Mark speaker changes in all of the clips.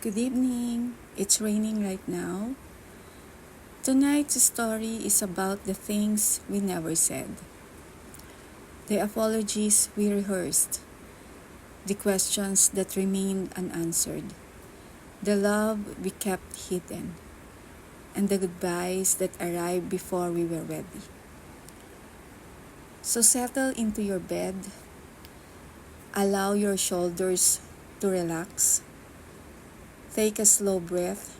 Speaker 1: Good evening. It's raining right now. Tonight's story is about the things we never said, the apologies we rehearsed, the questions that remained unanswered, the love we kept hidden, and the goodbyes that arrived before we were ready. So settle into your bed, allow your shoulders to relax, take a slow breath,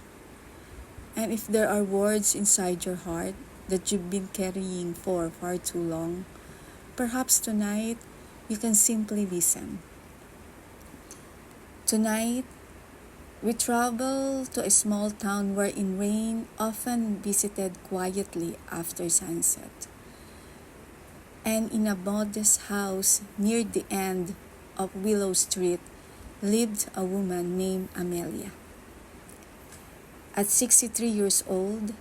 Speaker 1: and if there are words inside your heart that you've been carrying for far too long, perhaps tonight you can simply listen. Tonight, we travel to a small town wherein rain often visited quietly after sunset. And in a modest house near the end of Willow Street lived a woman named Amelia. At 63 years old,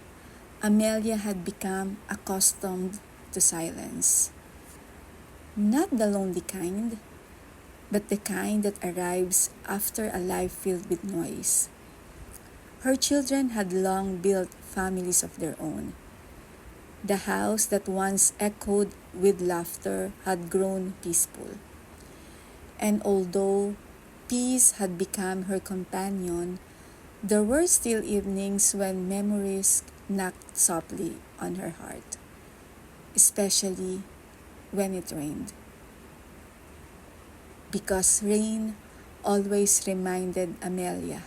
Speaker 1: Amelia had become accustomed to silence. Not the lonely kind, but the kind that arrives after a life filled with noise. Her children had long built families of their own. The house that once echoed with laughter had grown peaceful. And although peace had become her companion, there were still evenings when memories knocked softly on her heart, especially when it rained. Because rain always reminded Amelia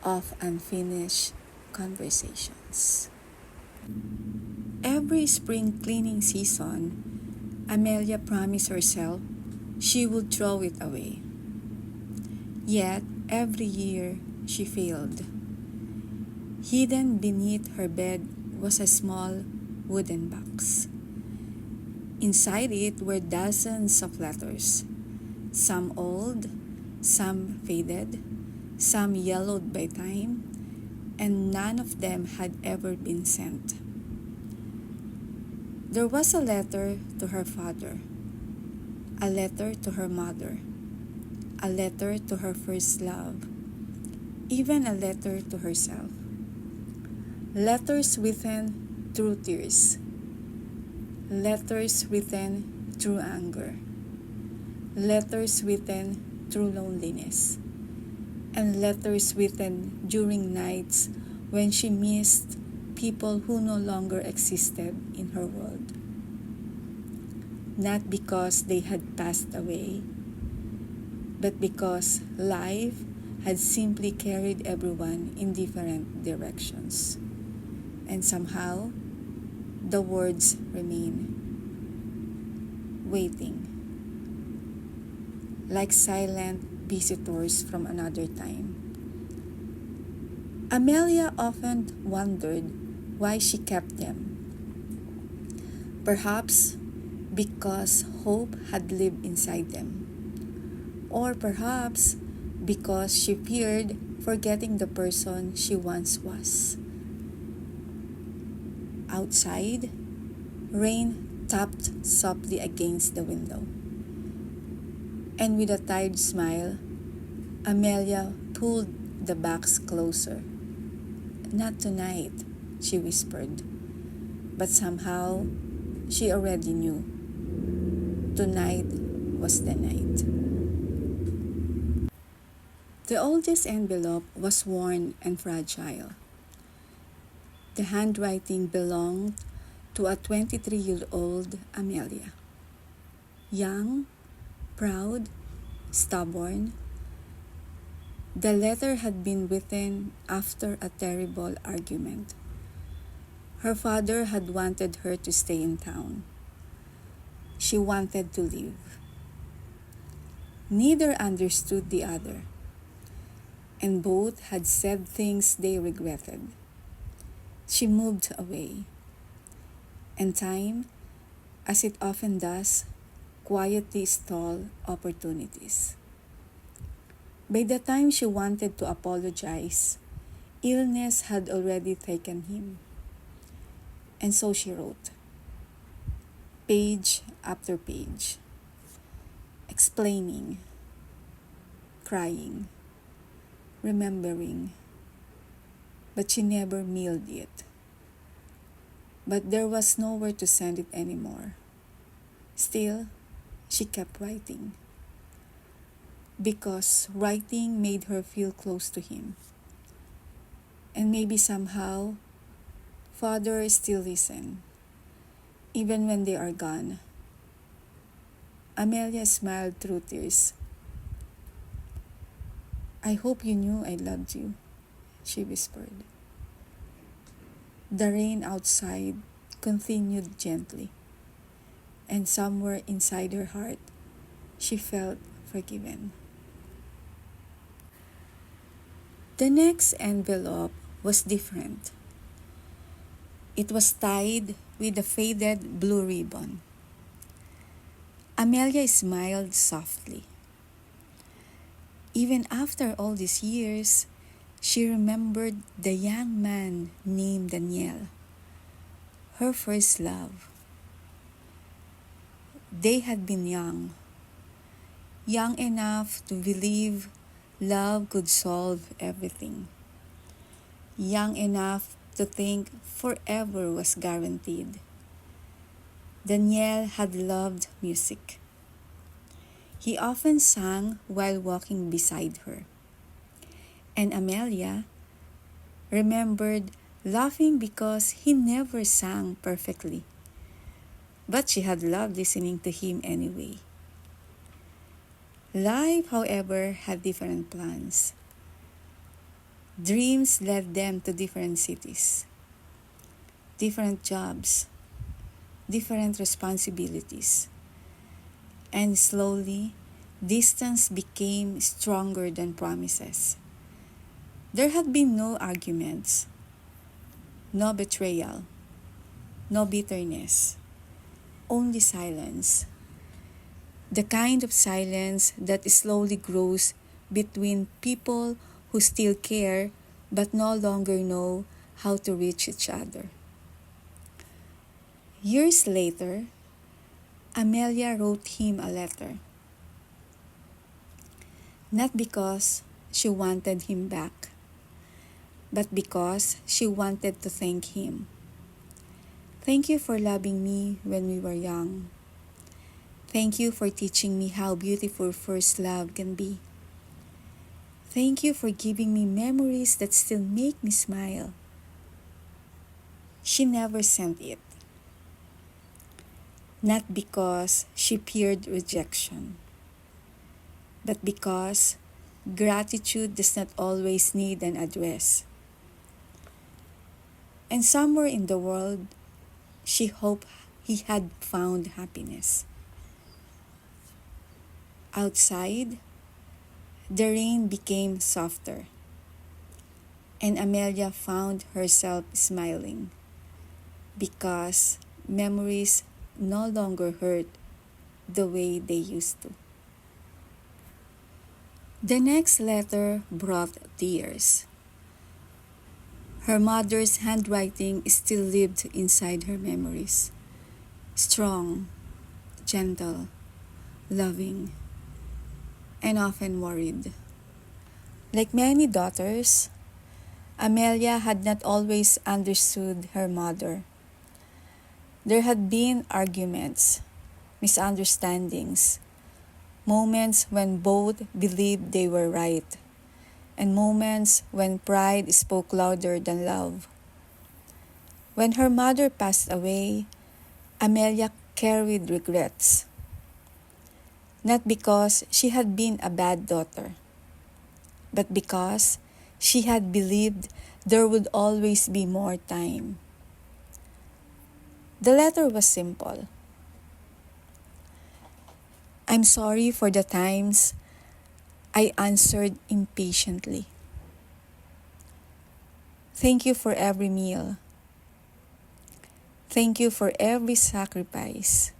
Speaker 1: of unfinished conversations. Every spring cleaning season, Amelia promised herself she would throw it away. Yet, every year, she failed. Hidden beneath her bed was a small wooden box. Inside it were dozens of letters, some old, some faded, some yellowed by time, and none of them had ever been sent. There was a letter to her father, a letter to her mother, a letter to her first love, even a letter to herself. Letters written through tears, letters written through anger, letters written through loneliness, and letters written during nights when she missed people who no longer existed in her world. Not because they had passed away, but because life had simply carried everyone in different directions. And somehow, the words remain, waiting, like silent visitors from another time. Amelia often wondered why she kept them. Perhaps because hope had lived inside them. Or perhaps because she feared forgetting the person she once was. Outside, rain tapped softly against the window. And with a tired smile, Amelia pulled the box closer. Not tonight, she whispered. But somehow, she already knew. Tonight was the night. The oldest envelope was worn and fragile. The handwriting belonged to a 23-year-old Amelia. Young, proud, stubborn. The letter had been written after a terrible argument. Her father had wanted her to stay in town. She wanted to leave. Neither understood the other, and both had said things they regretted. She moved away, and time, as it often does, quietly stalled opportunities. By the time she wanted to apologize, illness had already taken him. And so she wrote, page after page, explaining, crying, remembering, but she never mailed it. But there was nowhere to send it anymore. Still, she kept writing. Because writing made her feel close to him. And maybe somehow, Father still listen, even when they are gone. Amelia smiled through tears. I hope you knew I loved you, she whispered. The rain outside continued gently, and somewhere inside her heart, she felt forgiven. The next envelope was different. It was tied with a faded blue ribbon. Amelia smiled softly. Even after all these years, she remembered the young man named Daniel, her first love. They had been young enough to believe love could solve everything, young enough to think forever was guaranteed. Daniel had loved music. He often sang while walking beside her. And Amelia remembered laughing because he never sang perfectly. But she had loved listening to him anyway. Life, however, had different plans. Dreams led them to different cities, different jobs, different responsibilities. And slowly, distance became stronger than promises. There had been no arguments, no betrayal, no bitterness, only silence. The kind of silence that slowly grows between people who still care but no longer know how to reach each other. Years later, Amelia wrote him a letter. Not because she wanted him back, but because she wanted to thank him. Thank you for loving me when we were young. Thank you for teaching me how beautiful first love can be. Thank you for giving me memories that still make me smile. She never sent it. Not because she feared rejection, but because gratitude does not always need an address. And somewhere in the world, she hoped he had found happiness. Outside, the rain became softer, and Amelia found herself smiling because memories no longer hurt the way they used to. The next letter brought tears. Her mother's handwriting still lived inside her memories. Strong, gentle, loving, and often worried. Like many daughters, Amelia had not always understood her mother. There had been arguments, misunderstandings, moments when both believed they were right, and moments when pride spoke louder than love. When her mother passed away, Amelia carried regrets. Not because she had been a bad daughter, but because she had believed there would always be more time. The letter was simple. I'm sorry for the times I answered impatiently. Thank you for every meal. Thank you for every sacrifice.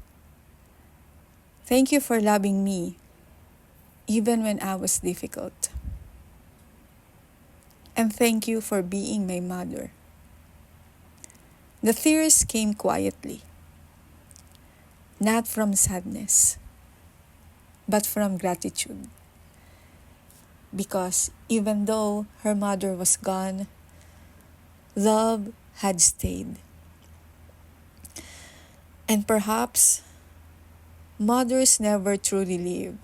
Speaker 1: Thank you for loving me, even when I was difficult. And thank you for being my mother. The tears came quietly, not from sadness, but from gratitude. because even though her mother was gone, love had stayed. And perhaps mothers never truly leave.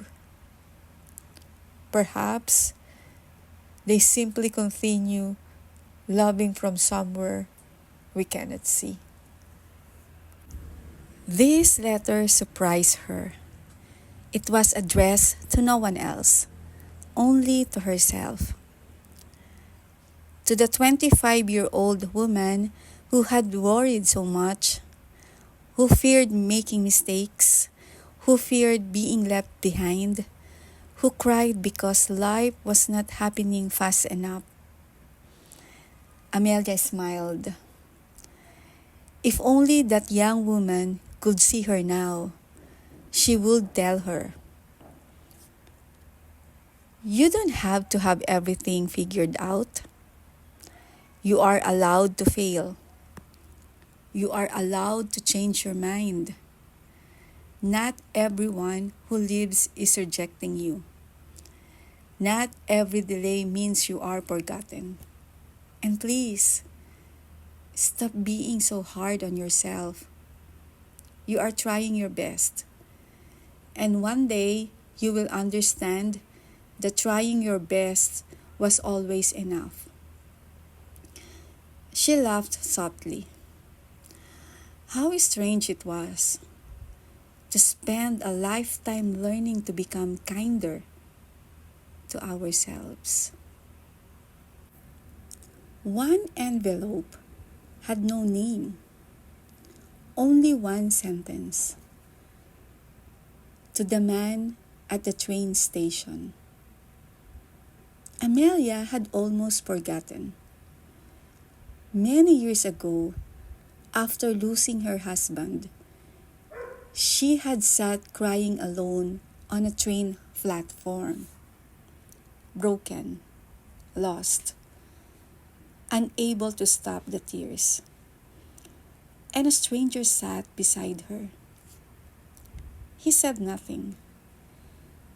Speaker 1: Perhaps they simply continue loving from somewhere we cannot see. This letter surprised her. It was addressed to no one else, only to herself. To the 25-year-old woman who had worried so much, who feared making mistakes, who feared being left behind, who cried because life was not happening fast enough. Amelia smiled. If only that young woman could see her now, she would tell her, "You don't have to have everything figured out. You are allowed to fail. You are allowed to change your mind. Not everyone who lives is rejecting you. Not every delay means you are forgotten. And please, stop being so hard on yourself. You are trying your best. And one day, you will understand that trying your best was always enough." She laughed softly. How strange it was to spend a lifetime learning to become kinder to ourselves. One envelope had no name, only one sentence. To the man at the train station. Amelia had almost forgotten. Many years ago, after losing her husband, she had sat crying alone on a train platform. Broken, lost, unable to stop the tears. And a stranger sat beside her. He said nothing.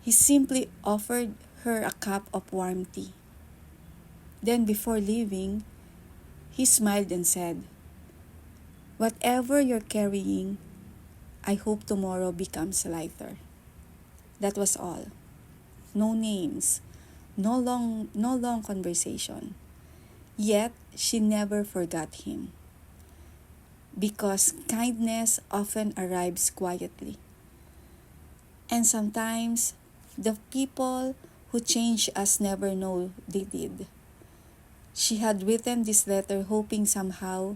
Speaker 1: He simply offered her a cup of warm tea. Then before leaving, he smiled and said, "Whatever you're carrying, I hope tomorrow becomes lighter." That was all. No names, no long conversation. Yet she never forgot him. Because kindness often arrives quietly. And sometimes the people who change us never know they did. She had written this letter hoping somehow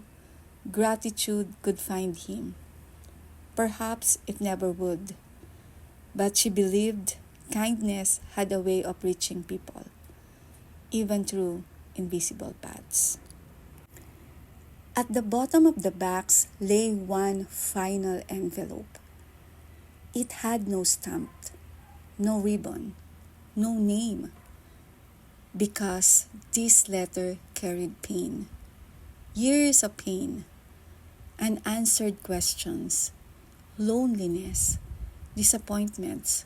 Speaker 1: gratitude could find him. Perhaps it never would. But she believed kindness had a way of reaching people, even through invisible paths. At the bottom of the box lay one final envelope. It had no stamp, no ribbon, no name. Because this letter carried pain. Years of pain, unanswered questions, loneliness, disappointments,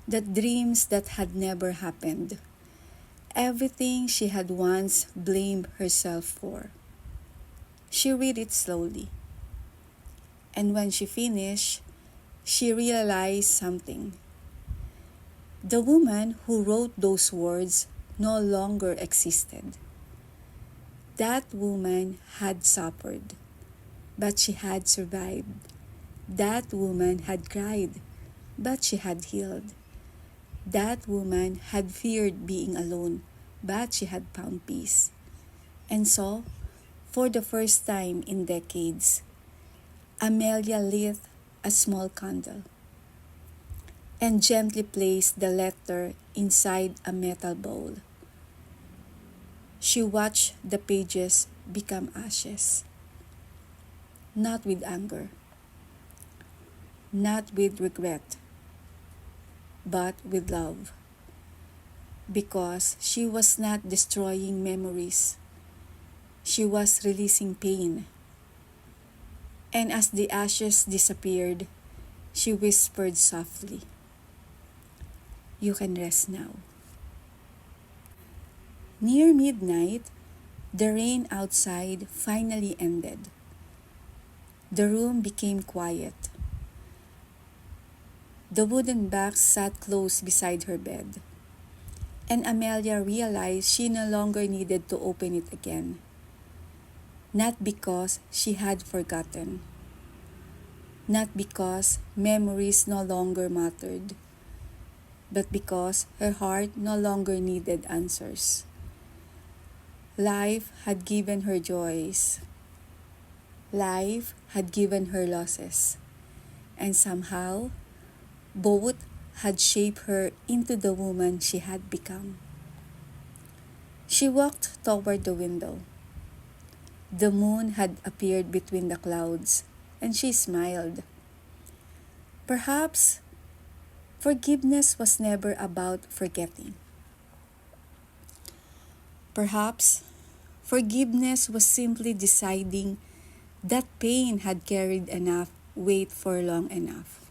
Speaker 1: the dreams that had never happened, everything she had once blamed herself for. She read it slowly. And when she finished, she realized something. The woman who wrote those words no longer existed. That woman had suffered, but she had survived. That woman had cried, but she had healed. That woman had feared being alone, but she had found peace. And so, for the first time in decades, Amelia lit a small candle and gently placed the letter inside a metal bowl. She watched the pages become ashes. Not with anger, not with regret, but with love. Because she was not destroying memories. She was releasing pain. And as the ashes disappeared, she whispered softly, "You can rest now." Near midnight, the rain outside finally ended. The room became quiet. The wooden box sat close beside her bed, and Amelia realized she no longer needed to open it again. Not because she had forgotten, not because memories no longer mattered, but because her heart no longer needed answers. Life had given her joys. Life had given her losses. And somehow, both had shaped her into the woman she had become. She walked toward the window. The moon had appeared between the clouds, and she smiled. Perhaps forgiveness was never about forgetting. Perhaps forgiveness was simply deciding that pain had carried enough weight for long enough.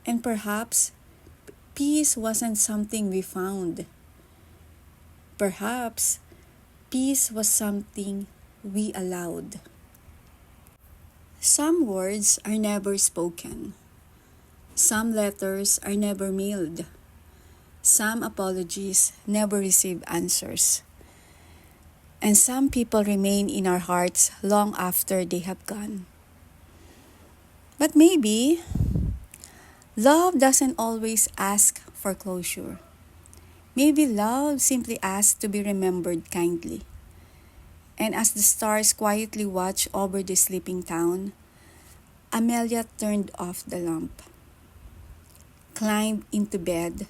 Speaker 1: And perhaps peace wasn't something we found. Perhaps peace was something we allowed. Some words are never spoken. Some letters are never mailed. Some apologies never receive answers. And some people remain in our hearts long after they have gone. But maybe love doesn't always ask for closure. Maybe love simply asks to be remembered kindly. And as the stars quietly watch over the sleeping town, Amelia turned off the lamp, climbed into bed,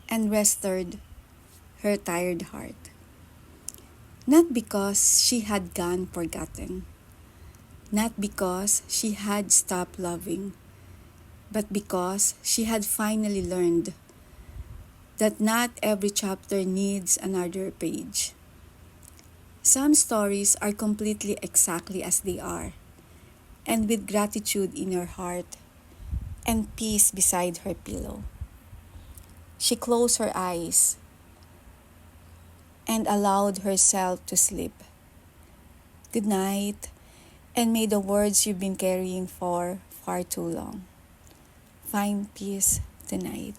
Speaker 1: and rested her tired heart. Not because she had gone forgotten, not because she had stopped loving, but because she had finally learned that not every chapter needs another page. Some stories are completely exactly as they are, and with gratitude in her heart and peace beside her pillow. She closed her eyes and allowed herself to sleep. Good night, and may the words you've been carrying for far too long find peace tonight.